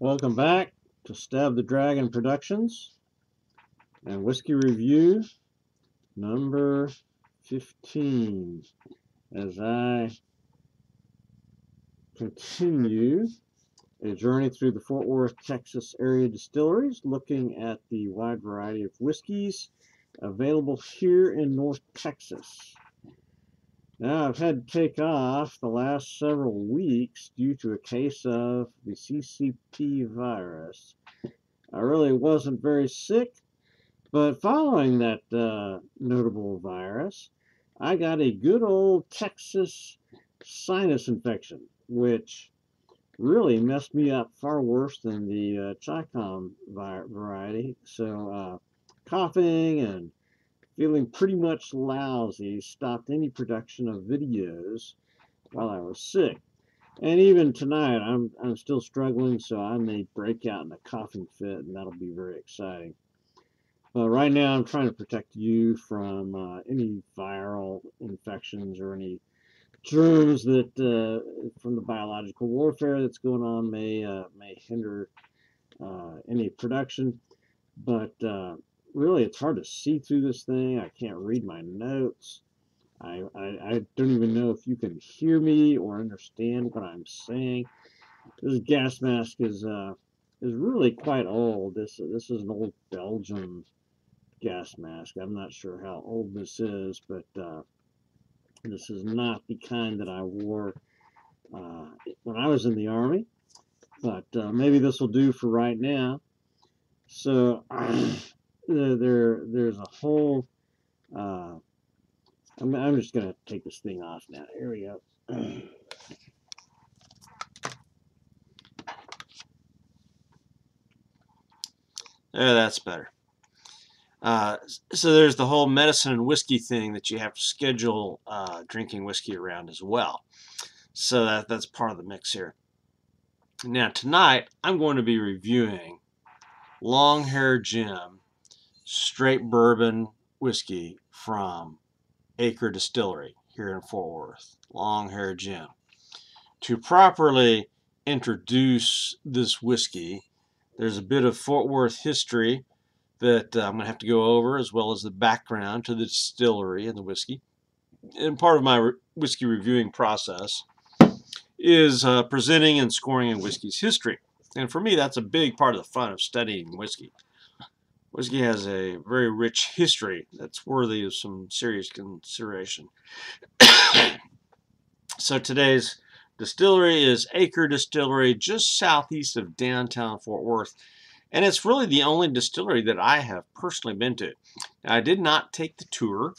Welcome back to StabtheDragon Productions and Whiskey Review number 15 as I continue a journey through the Fort Worth, Texas area distilleries, looking at the wide variety of whiskeys available here in North Texas. Now, I've had to take off the last several weeks due to a case of the CCP virus. I really wasn't very sick, but following that notable virus, I got a good old Texas sinus infection, which really messed me up far worse than the Chicom variety. So coughing and feeling pretty much lousy stopped any production of videos while I was sick. And even tonight, I'm still struggling, so I may break out in a coughing fit, and that'll be very exciting. But right now, I'm trying to protect you from any viral infections or any germs that from the biological warfare that's going on may hinder any production. But really, it's hard to see through this thing. I can't read my notes. I don't even know if you can hear me or understand what I'm saying. This gas mask is really quite old. This is an old Belgium gas mask. I'm not sure how old this is, but this is not the kind that I wore when I was in the Army. But maybe this will do for right now. So there's a whole. I'm just gonna take this thing off now. Here we go. There, that's better. So there's the whole medicine and whiskey thing that you have to schedule drinking whiskey around as well. So that's part of the mix here. Now tonight I'm going to be reviewing Longhair Jim Straight Bourbon whiskey from Acre Distillery here in Fort Worth. Longhair Jim. To properly introduce this whiskey, there's a bit of Fort Worth history that I'm going to have to go over, as well as the background to the distillery and the whiskey. And part of my whiskey reviewing process is presenting and scoring in whiskey's history. And for me, that's a big part of the fun of studying whiskey. Whiskey has a very rich history that's worthy of some serious consideration. So today's distillery is Acre Distillery, just southeast of downtown Fort Worth. And it's really the only distillery that I have personally been to. I did not take the tour,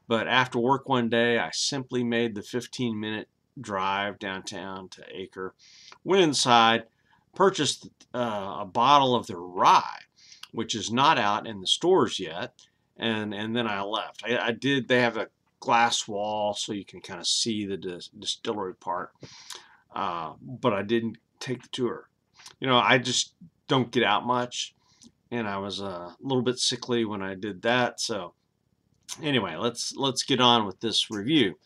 but after work one day, I simply made the 15-minute drive downtown to Acre, went inside, purchased a bottle of their rye, which is not out in the stores yet, and then I left. They have a glass wall so you can kind of see the distillery part, but I didn't take the tour. I just don't get out much, and I was a little bit sickly when I did that. So anyway, let's get on with this review.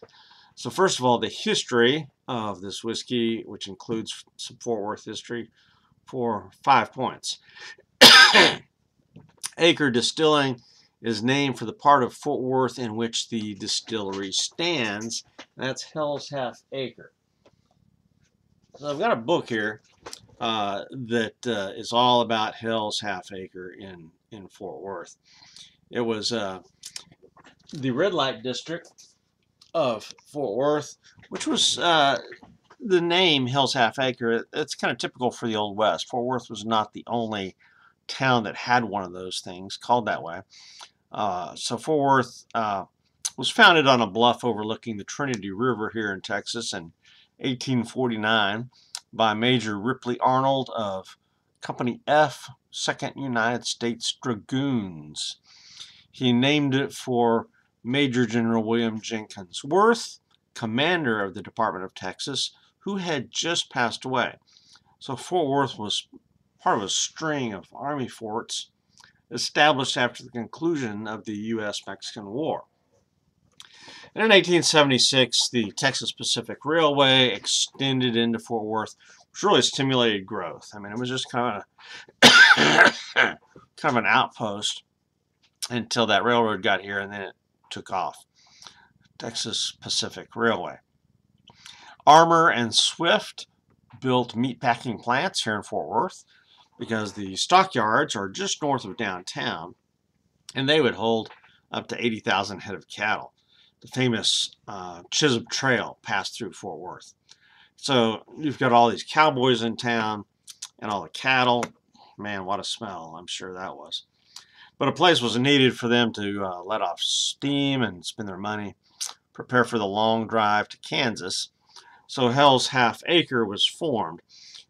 So first of all, the history of this whiskey, which includes some Fort Worth history, for 5 points. Acre Distilling is named for the part of Fort Worth in which the distillery stands. That's Hell's Half Acre. So I've got a book here that is all about Hell's Half Acre in Fort Worth. It was the red light district of Fort Worth, which was the name Hell's Half Acre. It's kind of typical for the Old West. Fort Worth was not the only town that had one of those things called that way. So Fort Worth was founded on a bluff overlooking the Trinity River here in Texas in 1849 by Major Ripley Arnold of Company F, 2nd United States Dragoons. He named it for Major General William Jenkins Worth, commander of the Department of Texas, who had just passed away. So Fort Worth was part of a string of Army forts established after the conclusion of the U.S.-Mexican War. And in 1876, the Texas Pacific Railway extended into Fort Worth, which really stimulated growth. I mean, it was just kind of an outpost until that railroad got here, and then it took off. Texas Pacific Railway. Armour and Swift built meatpacking plants here in Fort Worth because the stockyards are just north of downtown, and they would hold up to 80,000 head of cattle. The famous Chisholm Trail passed through Fort Worth. So you've got all these cowboys in town and all the cattle. Man, what a smell. I'm sure that was. But a place was needed for them to let off steam and spend their money, prepare for the long drive to Kansas. So Hell's Half Acre was formed.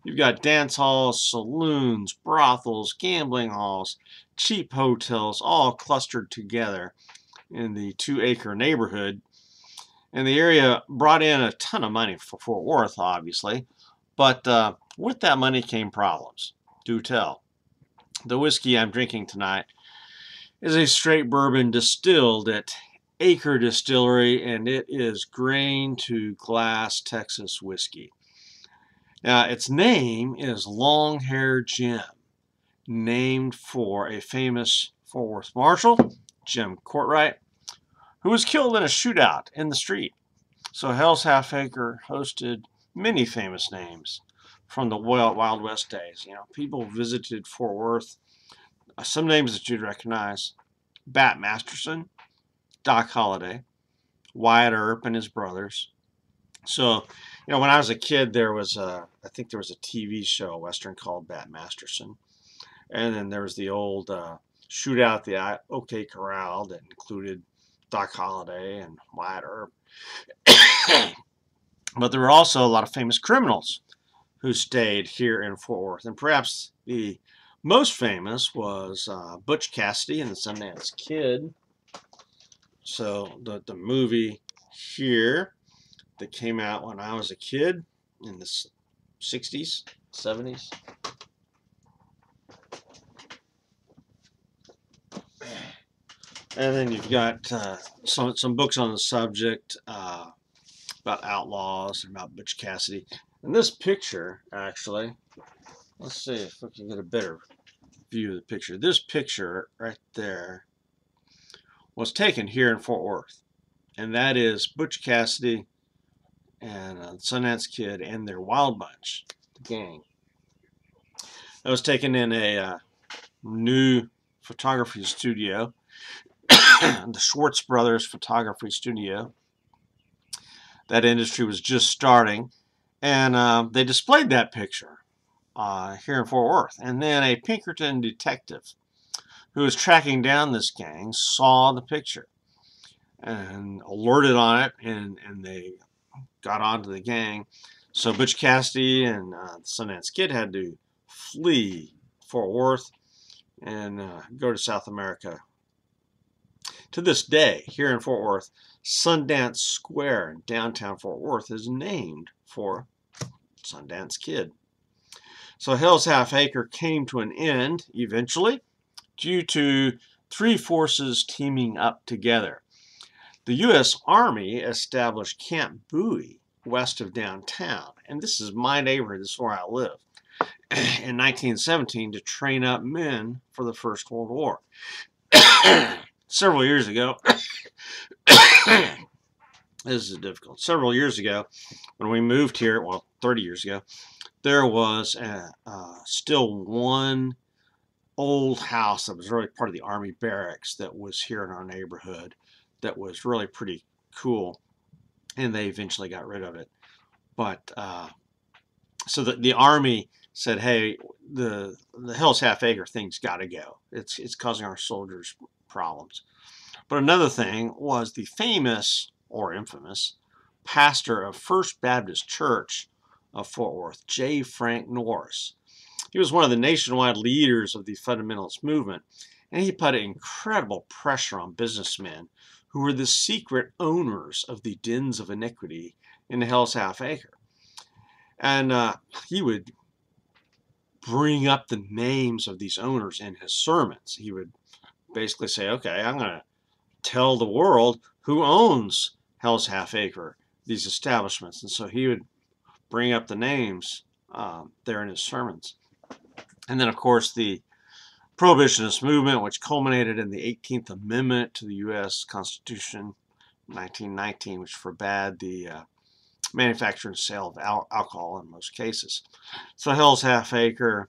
You've got dance halls, saloons, brothels, gambling halls, cheap hotels, all clustered together in the 2-acre neighborhood. And the area brought in a ton of money for Fort Worth, obviously. But with that money came problems. Do tell. The whiskey I'm drinking tonight is a straight bourbon distilled at Acre Distillery, and it is grain to glass Texas whiskey. Now, its name is Longhair Jim, named for a famous Fort Worth marshal, Jim Courtright, who was killed in a shootout in the street. So Hell's Half Acre hosted many famous names from the Wild West days. You know, people visited Fort Worth. Some names that you'd recognize: Bat Masterson, Doc Holliday, Wyatt Earp and his brothers. So, you know, when I was a kid, I think there was a TV show, a Western called Bat Masterson. And then there was the old shootout at the OK Corral that included Doc Holliday and Wyatt Earp. But there were also a lot of famous criminals who stayed here in Fort Worth. And perhaps the most famous was Butch Cassidy and the Sundance Kid. So the movie here that came out when I was a kid in the 60s, 70s. And then you've got some books on the subject about outlaws and about Butch Cassidy. And this picture, actually, let's see if we can get a better view of the picture. This picture right there was taken here in Fort Worth. And that is Butch Cassidy and Sundance Kid and their Wild Bunch, the gang. That was taken in a new photography studio, the Schwartz Brothers Photography Studio. That industry was just starting, and they displayed that picture here in Fort Worth. And then a Pinkerton detective who was tracking down this gang saw the picture and alerted on it, and they got onto the gang. So Butch Cassidy and the Sundance Kid had to flee Fort Worth and go to South America. To this day, here in Fort Worth, Sundance Square in downtown Fort Worth is named for Sundance Kid. So Hell's Half Acre came to an end eventually due to three forces teaming up together. The U.S. Army established Camp Bowie west of downtown, and this is my neighborhood, this is where I live, in 1917 to train up men for the First World War. Several years ago, this is difficult. Several years ago, when we moved here, well, 30 years ago, there was still one old house that was really part of the Army barracks that was here in our neighborhood that was really pretty cool, and they eventually got rid of it. But so the Army said, hey, the Hell's Half Acre thing's got to go. It's causing our soldiers problems. But another thing was the famous or infamous pastor of First Baptist Church of Fort Worth, J. Frank Norris. He was one of the nationwide leaders of the fundamentalist movement, and he put incredible pressure on businessmen who were the secret owners of the dens of iniquity in the Hell's Half Acre. And he would bring up the names of these owners in his sermons. He would basically say, okay, I'm going to tell the world who owns Hell's Half Acre, these establishments. And so he would bring up the names there in his sermons. And then, of course, the Prohibitionist movement, which culminated in the 18th Amendment to the U.S. Constitution in 1919, which forbade the manufacture and sale of alcohol in most cases. So Hell's Half Acre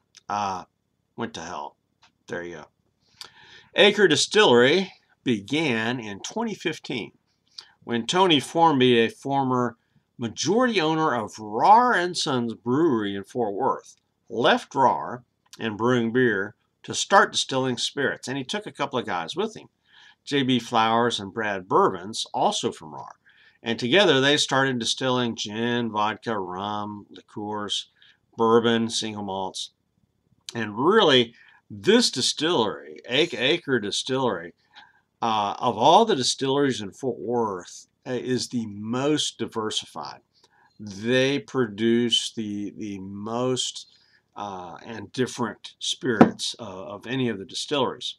went to hell. There you go. Acre Distillery began in 2015 when Tony Formby, a former majority owner of Rahr & Sons Brewery in Fort Worth, left Rahr and brewing beer to start distilling spirits, and he took a couple of guys with him, J.B. Flowers and Brad Bourbons, also from Rahr. And together they started distilling gin, vodka, rum, liqueurs, bourbon, single malts. And really, this distillery, Acre Distillery, of all the distilleries in Fort Worth, is the most diversified. They produce the most and different spirits of any of the distilleries.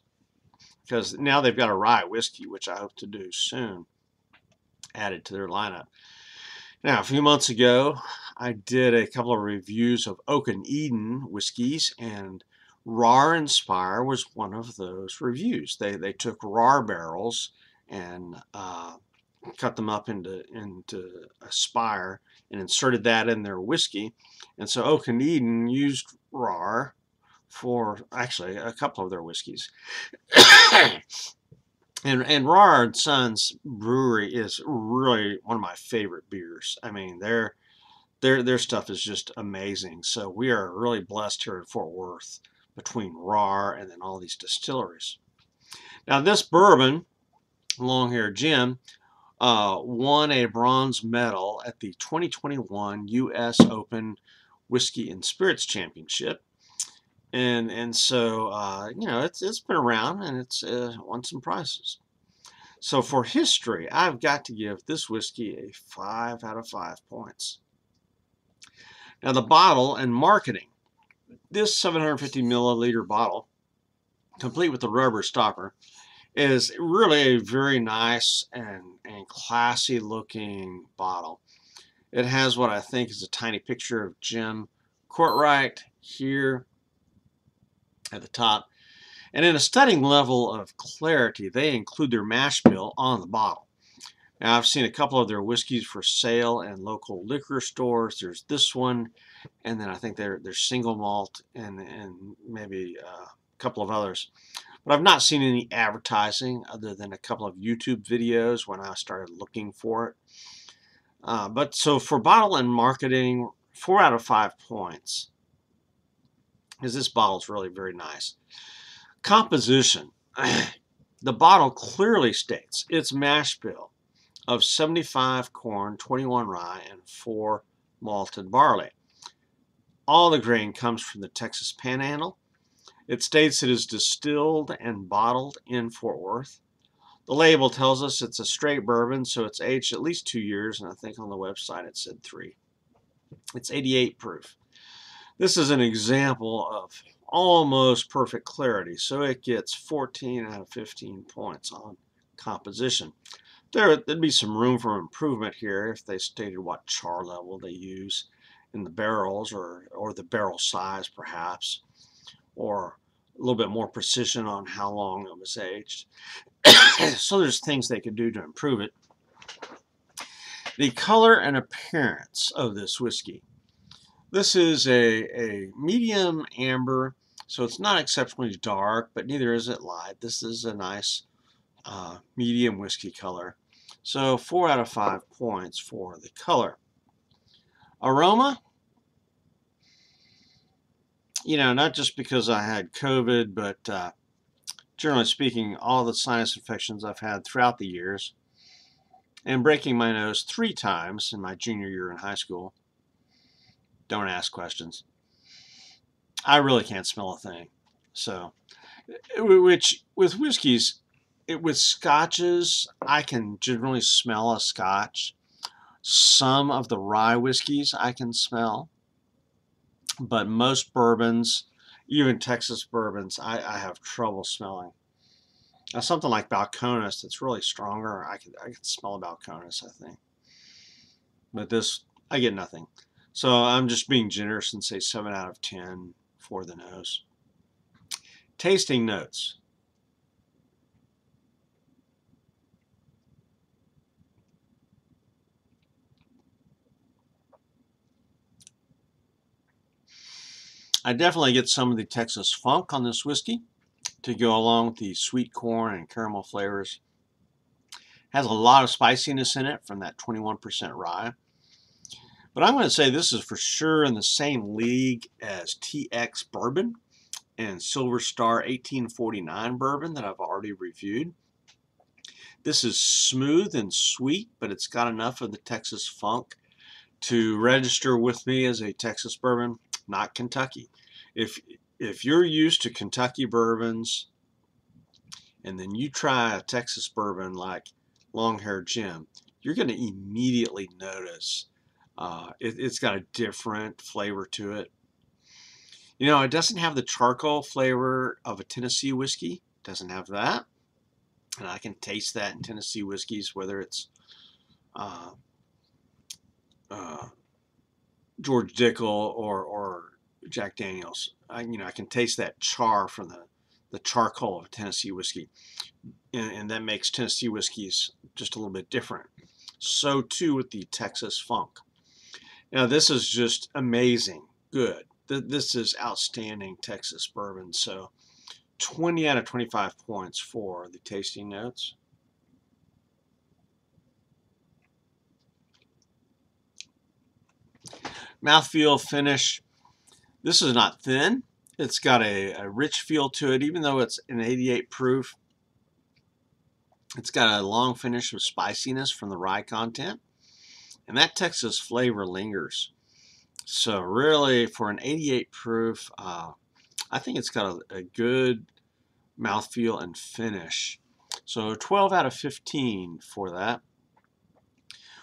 Because now they've got a rye whiskey, which I hope to do soon, added to their lineup. Now, a few months ago, I did a couple of reviews of Oak and Eden whiskeys, and Rahr and Spire was one of those reviews. They took Rahr barrels and cut them up into a Spire and inserted that in their whiskey. And so Oak and Eden used Rahr for actually a couple of their whiskeys. And Rahr & Sons Brewery is really one of my favorite beers. I mean, their stuff is just amazing. So we are really blessed here in Fort Worth between Rahr and then all these distilleries. Now this bourbon, Longhair Jim, won a bronze medal at the 2021 U.S. Open Whiskey and Spirits Championship. And so, you know, it's been around and it's won some prizes. So for history, I've got to give this whiskey a 5 out of 5 points. Now the bottle and marketing. This 750 milliliter bottle, complete with the rubber stopper, is really a very nice and classy looking bottle. It has what I think is a tiny picture of Jim Courtright here at the top. And in a stunning level of clarity, they include their mash bill on the bottle. Now, I've seen a couple of their whiskeys for sale in local liquor stores. There's this one, and then I think they're single malt and maybe a couple of others. But I've not seen any advertising other than a couple of YouTube videos when I started looking for it. But so for bottle and marketing, 4 out of 5 points, because this bottle is really very nice. Composition. The bottle clearly states its mash bill of 75 corn, 21 rye, and 4 malted barley. All the grain comes from the Texas Panhandle. It states it is distilled and bottled in Fort Worth. The label tells us it's a straight bourbon, so it's aged at least 2 years, and I think on the website it said 3. It's 88 proof. This is an example of almost perfect clarity, so it gets 14 out of 15 points on composition. There'd be some room for improvement here if they stated what char level they use in the barrels, or the barrel size perhaps, or a little bit more precision on how long it was aged. So there's things they could do to improve it. The color and appearance of this whiskey. This is a medium amber, so it's not exceptionally dark, but neither is it light. This is a nice medium whiskey color. So 4 out of 5 points for the color. Aroma, you know, not just because I had COVID, but generally speaking, all the sinus infections I've had throughout the years, and breaking my nose 3 times in my junior year in high school. Don't ask questions. I really can't smell a thing. So, which with whiskeys, with scotches, I can generally smell a scotch. Some of the rye whiskeys I can smell, but most bourbons, even Texas bourbons, I have trouble smelling. Now, something like Balcones that's really stronger, I can smell a Balcones, I think. But this, I get nothing. So I'm just being generous and say 7 out of 10 for the nose. Tasting notes. I definitely get some of the Texas funk on this whiskey to go along with the sweet corn and caramel flavors. Has a lot of spiciness in it from that 21% rye. But I'm going to say this is for sure in the same league as TX Bourbon and Silver Star 1849 Bourbon that I've already reviewed. This is smooth and sweet, but it's got enough of the Texas funk to register with me as a Texas bourbon, not Kentucky. If you're used to Kentucky bourbons and then you try a Texas bourbon like Longhair Jim, you're going to immediately notice it's got a different flavor to it. You know, it doesn't have the charcoal flavor of a Tennessee whiskey. It doesn't have that. And I can taste that in Tennessee whiskeys, whether it's George Dickel or Jack Daniels. I can taste that char from the charcoal of a Tennessee whiskey. And that makes Tennessee whiskeys just a little bit different. So too with the Texas funk. Now this is just amazing good. This is outstanding Texas bourbon. So 20 out of 25 points for the tasting notes. Mouthfeel finish. This is not thin. It's got a rich feel to it, even though it's an 88 proof. It's got a long finish of spiciness from the rye content. And that Texas flavor lingers. So really, for an 88 proof, I think it's got a good mouthfeel and finish. So 12 out of 15 for that.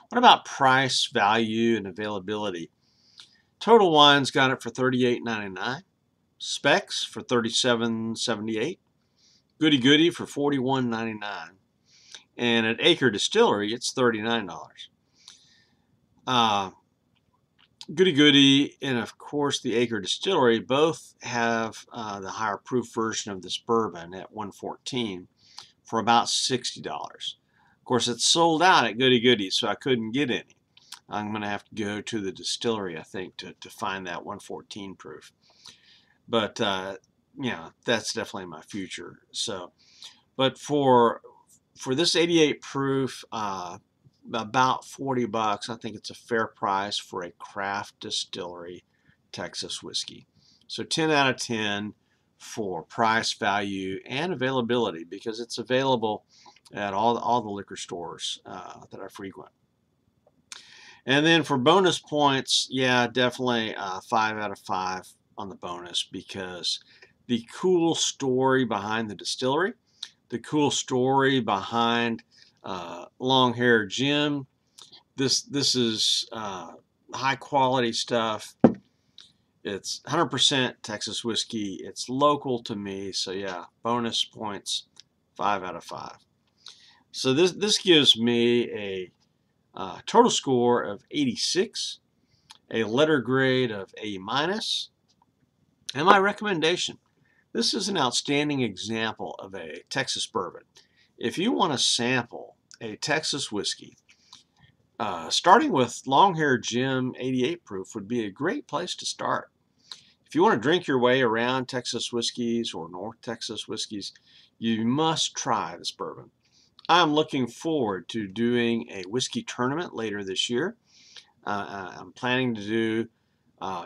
What about price, value, and availability? Total Wine's got it for $38.99. Specs for $37.78. Goody Goody for $41.99. And at Acre Distillery, it's $39. Goody Goody and of course the Acre Distillery both have the higher proof version of this bourbon at $114 for about $60. Of course, it's sold out at Goody Goody, so I couldn't get any. I'm going to have to go to the distillery, I think, to find that 114 proof. But yeah, that's definitely my future. So, but for this 88 proof, about $40, I think it's a fair price for a craft distillery Texas whiskey. So 10 out of 10 for price, value, and availability, because it's available at all the liquor stores that I frequent. And then for bonus points, yeah, definitely 5 out of 5 on the bonus, because the cool story behind the distillery, the cool story behind Longhair Jim. This is high quality stuff. It's 100% Texas whiskey. It's local to me, so yeah, bonus points, 5 out of 5. So this gives me a total score of 86, a letter grade of A-, and my recommendation. This is an outstanding example of a Texas bourbon. If you want to sample a Texas whiskey, starting with Longhair Jim 88 proof would be a great place to start. If you want to drink your way around Texas whiskeys or North Texas whiskeys, you must try this bourbon. I'm looking forward to doing a whiskey tournament later this year. I'm planning to do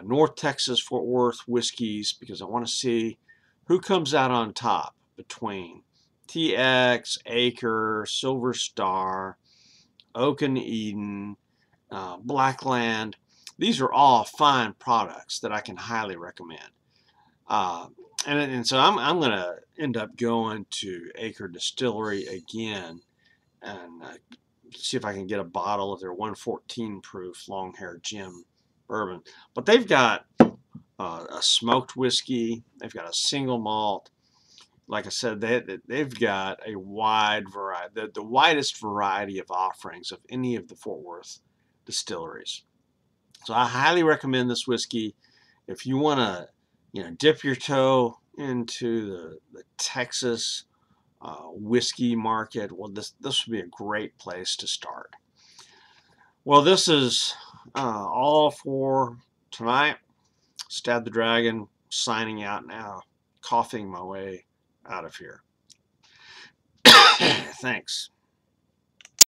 North Texas Fort Worth whiskeys because I want to see who comes out on top between TX, Acre, Silver Star, Oak and Eden, Blackland. These are all fine products that I can highly recommend. And so I'm going to end up going to Acre Distillery again and see if I can get a bottle of their 114 proof Longhair Jim bourbon. But they've got a smoked whiskey. They've got a single malt. Like I said, they've got a wide variety, the widest variety of offerings of any of the Fort Worth distilleries. So I highly recommend this whiskey if you want to, dip your toe into the Texas whiskey market. Well, this would be a great place to start. Well, this is all for tonight. Stab the Dragon signing out now, coughing my way out of here. Thanks.